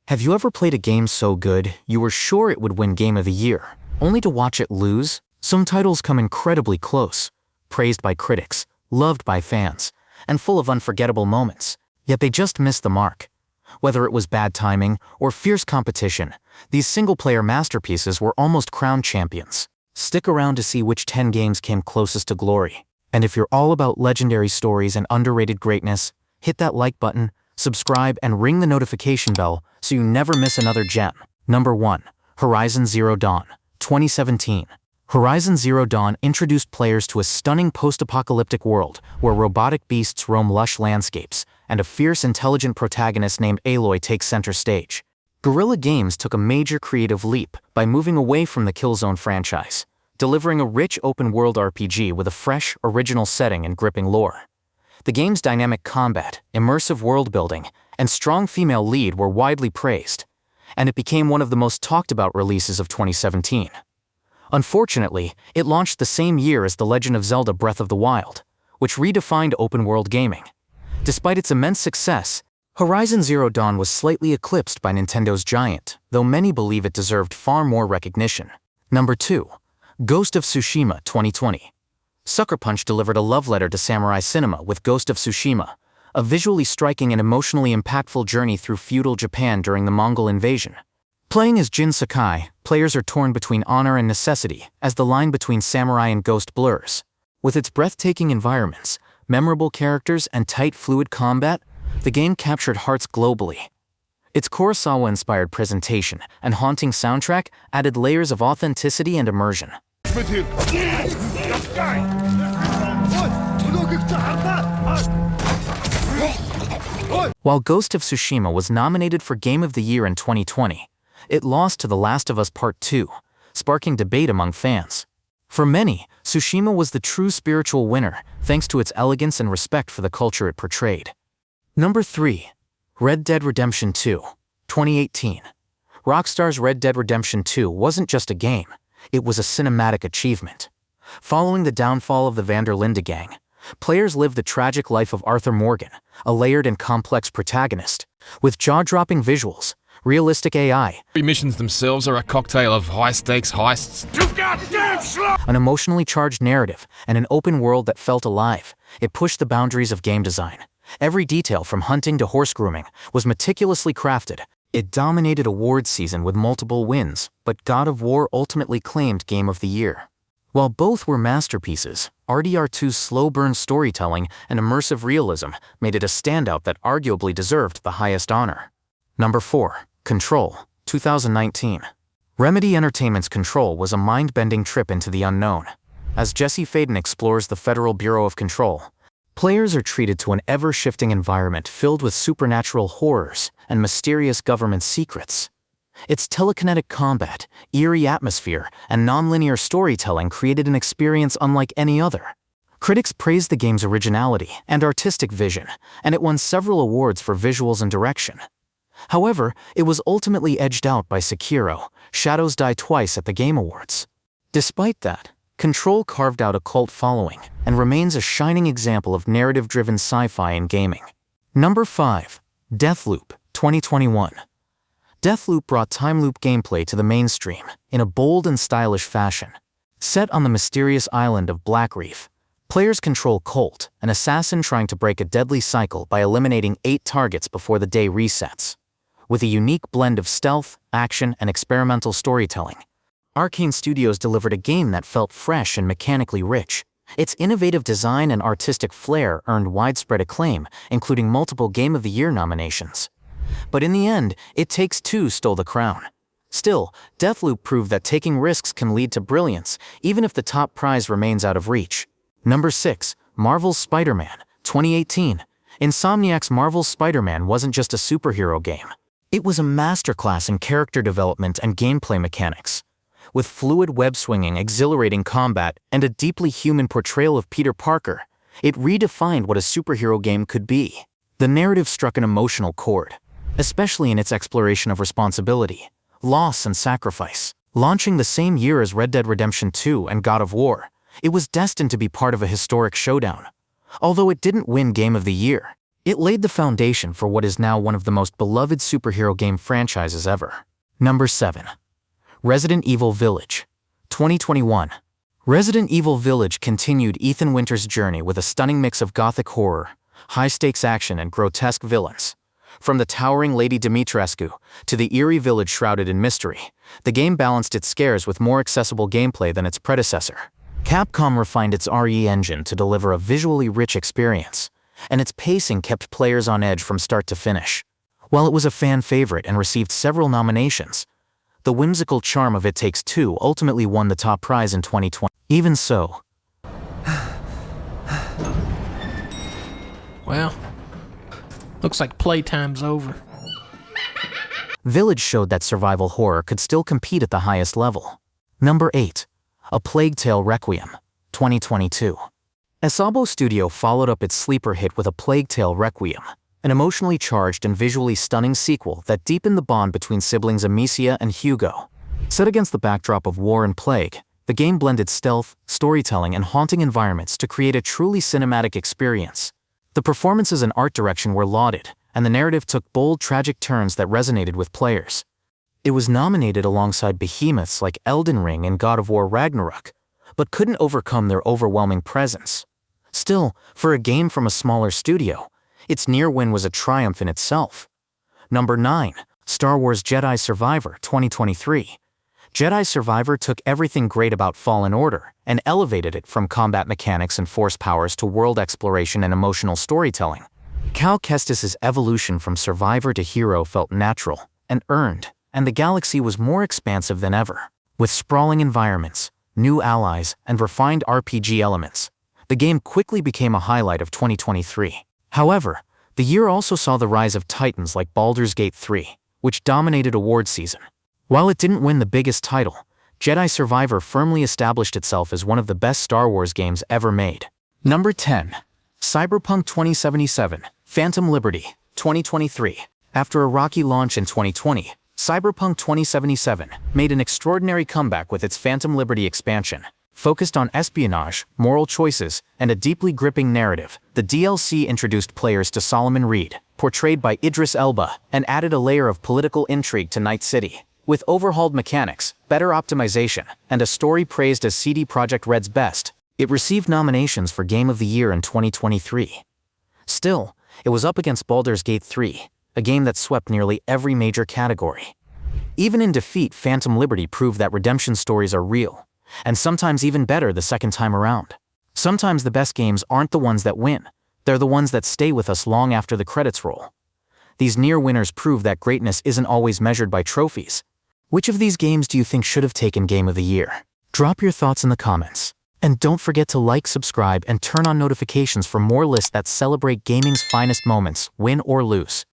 Have you ever played a game so good you were sure it would win Game of the Year, only to watch it lose? Some titles come incredibly close, praised by critics, loved by fans, and full of unforgettable moments, yet they just missed the mark. Whether it was bad timing or fierce competition, these single-player masterpieces were almost crowned champions. Stick around to see which 10 games came closest to glory. And if you're all about legendary stories and underrated greatness, hit that like button, subscribe, and ring the notification bell so you never miss another gem. Number 1. Horizon Zero Dawn, 2017. Horizon Zero Dawn introduced players to a stunning post-apocalyptic world where robotic beasts roam lush landscapes, and a fierce, intelligent protagonist named Aloy takes center stage. Guerrilla Games took a major creative leap by moving away from the Killzone franchise, delivering a rich open-world RPG with a fresh, original setting and gripping lore. The game's dynamic combat, immersive world-building, and strong female lead were widely praised, and it became one of the most talked-about releases of 2017. Unfortunately, it launched the same year as The Legend of Zelda Breath of the Wild, which redefined open-world gaming. Despite its immense success, Horizon Zero Dawn was slightly eclipsed by Nintendo's giant, though many believe it deserved far more recognition. Number 2. Ghost of Tsushima, 2020. Sucker Punch delivered a love letter to samurai cinema with Ghost of Tsushima, a visually striking and emotionally impactful journey through feudal Japan during the Mongol invasion. Playing as Jin Sakai, players are torn between honor and necessity as the line between samurai and ghost blurs. With its breathtaking environments, memorable characters, and tight, fluid combat, the game captured hearts globally. Its Kurosawa-inspired presentation and haunting soundtrack added layers of authenticity and immersion. While Ghost of Tsushima was nominated for Game of the Year in 2020, it lost to The Last of Us Part 2, sparking debate among fans. For many, Tsushima was the true spiritual winner thanks to its elegance and respect for the culture it portrayed. Number 3. Red Dead Redemption 2, 2018. Rockstar's Red Dead Redemption 2 wasn't just a game, it was a cinematic achievement. Following the downfall of the Van der Linde gang, players lived the tragic life of Arthur Morgan, a layered and complex protagonist. With jaw-dropping visuals, realistic AI, Missions themselves are a cocktail of high-stakes heists. You goddamn slow! An emotionally charged narrative, and an open world that felt alive, it pushed the boundaries of game design. Every detail from hunting to horse grooming was meticulously crafted. It dominated awards season with multiple wins, but God of War ultimately claimed Game of the Year. While both were masterpieces, RDR2's slow-burn storytelling and immersive realism made it a standout that arguably deserved the highest honor. Number 4. Control, 2019. Remedy Entertainment's Control was a mind-bending trip into the unknown. As Jesse Faden explores the Federal Bureau of Control, players are treated to an ever-shifting environment filled with supernatural horrors and mysterious government secrets. Its telekinetic combat, eerie atmosphere, and non-linear storytelling created an experience unlike any other. Critics praised the game's originality and artistic vision, and it won several awards for visuals and direction. However, it was ultimately edged out by Sekiro: Shadows Die Twice at the Game Awards. Despite that, Control carved out a cult following and remains a shining example of narrative-driven sci-fi in gaming. Number 5. Deathloop, 2021. Deathloop brought time loop gameplay to the mainstream in a bold and stylish fashion. Set on the mysterious island of Blackreef, players control Colt, an assassin trying to break a deadly cycle by eliminating 8 targets before the day resets. With a unique blend of stealth, action, and experimental storytelling, Arcane Studios delivered a game that felt fresh and mechanically rich. Its innovative design and artistic flair earned widespread acclaim, including multiple Game of the Year nominations. But in the end, It Takes Two stole the crown. Still, Deathloop proved that taking risks can lead to brilliance, even if the top prize remains out of reach. Number 6. Marvel's Spider-Man, 2018. Insomniac's Marvel's Spider-Man wasn't just a superhero game. It was a masterclass in character development and gameplay mechanics. With fluid web-swinging, exhilarating combat, and a deeply human portrayal of Peter Parker, it redefined what a superhero game could be. The narrative struck an emotional chord, especially in its exploration of responsibility, loss, and sacrifice. Launching the same year as Red Dead Redemption 2 and God of War, it was destined to be part of a historic showdown. Although it didn't win Game of the Year, It laid the foundation for what is now one of the most beloved superhero game franchises ever. Number 7. Resident Evil Village, 2021. Resident Evil Village continued Ethan Winters' journey with a stunning mix of gothic horror, high-stakes action, and grotesque villains. From the towering Lady Dimitrescu to the eerie village shrouded in mystery, the game balanced its scares with more accessible gameplay than its predecessor. Capcom refined its RE engine to deliver a visually rich experience, and its pacing kept players on edge from start to finish. While it was a fan favorite and received several nominations, the whimsical charm of It Takes Two ultimately won the top prize in 2020. Even so, Well, looks like playtime's over. Village showed that survival horror could still compete at the highest level. Number 8. A Plague Tale Requiem, 2022. Asobo Studio followed up its sleeper hit with A Plague Tale Requiem, an emotionally charged and visually stunning sequel that deepened the bond between siblings Amicia and Hugo. Set against the backdrop of war and plague, the game blended stealth, storytelling, and haunting environments to create a truly cinematic experience. The performances and art direction were lauded, and the narrative took bold, tragic turns that resonated with players. It was nominated alongside behemoths like Elden Ring and God of War Ragnarok, but couldn't overcome their overwhelming presence. Still, for a game from a smaller studio, its near win was a triumph in itself. Number 9. Star Wars Jedi Survivor 2023. Jedi Survivor took everything great about Fallen Order and elevated it from combat mechanics and force powers to world exploration and emotional storytelling. Cal Kestis's evolution from survivor to hero felt natural and earned, and the galaxy was more expansive than ever. With sprawling environments, new allies, and refined RPG elements, the game quickly became a highlight of 2023. However, the year also saw the rise of titans like Baldur's Gate 3, which dominated award season. While it didn't win the biggest title, Jedi Survivor firmly established itself as one of the best Star Wars games ever made. Number 10. Cyberpunk 2077, Phantom Liberty, 2023. After a rocky launch in 2020, Cyberpunk 2077 made an extraordinary comeback with its Phantom Liberty expansion. Focused on espionage, moral choices, and a deeply gripping narrative, the DLC introduced players to Solomon Reed, portrayed by Idris Elba, and added a layer of political intrigue to Night City. With overhauled mechanics, better optimization, and a story praised as CD Projekt Red's best, it received nominations for Game of the Year in 2023. Still, it was up against Baldur's Gate 3, a game that swept nearly every major category. Even in defeat, Phantom Liberty proved that redemption stories are real, and sometimes even better the second time around. Sometimes the best games aren't the ones that win, they're the ones that stay with us long after the credits roll. These near winners prove that greatness isn't always measured by trophies. Which of these games do you think should have taken Game of the Year? Drop your thoughts in the comments. And don't forget to like, subscribe, and turn on notifications for more lists that celebrate gaming's finest moments, win or lose.